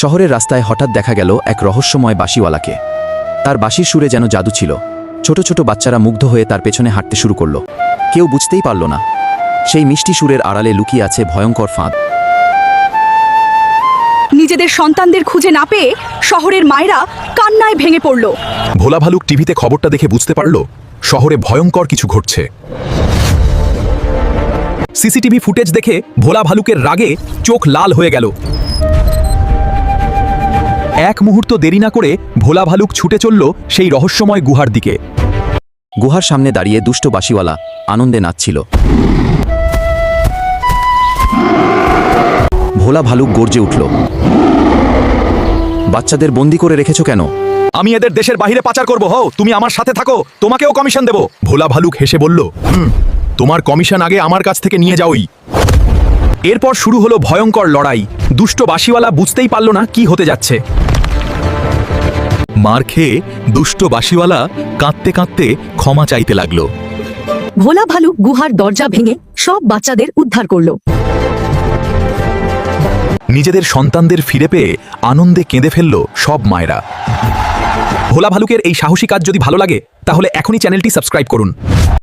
শহরের রাস্তায় হঠাৎ দেখা গেল এক রহস্যময় বাঁশিওয়ালাকে। তার বাঁশির সুরে যেন জাদু ছিল। ছোট ছোট বাচ্চারা মুগ্ধ হয়ে তার পেছনে হাঁটতে শুরু করল। কেউ বুঝতেই পারল না সেই মিষ্টি সুরের আড়ালে লুকিয়ে আছে ভয়ঙ্কর ফাঁদ। নিজেদের সন্তানদের খুঁজে না পেয়ে শহরের মায়েরা কান্নায় ভেঙে পড়ল। ভোলা ভালুক টিভিতে খবরটা দেখে বুঝতে পারল শহরে ভয়ঙ্কর কিছু ঘটছে। সিসিটিভি ফুটেজ দেখে ভোলা ভালুকের রাগে চোখ লাল হয়ে গেল। এক মুহূর্ত দেরি না করে ভোলা ভালুক ছুটে চলল সেই রহস্যময় গুহার দিকে। গুহার সামনে দাঁড়িয়ে দুষ্ট বাঁশিওয়ালা আনন্দে নাচছিল। ভোলা ভালুক গর্জে উঠল, বাচ্চাদের বন্দি করে রেখেছ কেন? আমি এদের দেশের বাইরে পাচার করব। হও, তুমি আমার সাথে থাকো, তোমাকেও কমিশন দেব। ভোলা ভালুক হেসে বলল, তোমার কমিশন আগে আমার কাছ থেকে নিয়ে যাওই। এরপর শুরু হলো ভয়ঙ্কর লড়াই। দুষ্ট বাঁশিওয়ালা বুঝতেই পারল না কি হতে যাচ্ছে। মার খেয়ে দুষ্ট বাঁশিওয়ালা কাঁদতে কাঁদতে ক্ষমা চাইতে লাগলো। ভোলা ভালুক গুহার দরজা ভেঙে সব বাচ্চাদের উদ্ধার করল। নিজেদের সন্তানদের ফিরে পেয়ে আনন্দে কেঁদে ফেলল সব মায়েরা। ভোলা ভালুকের এই সাহসী কাজ যদি ভালো লাগে তাহলে এখনই চ্যানেলটি সাবস্ক্রাইব করুন।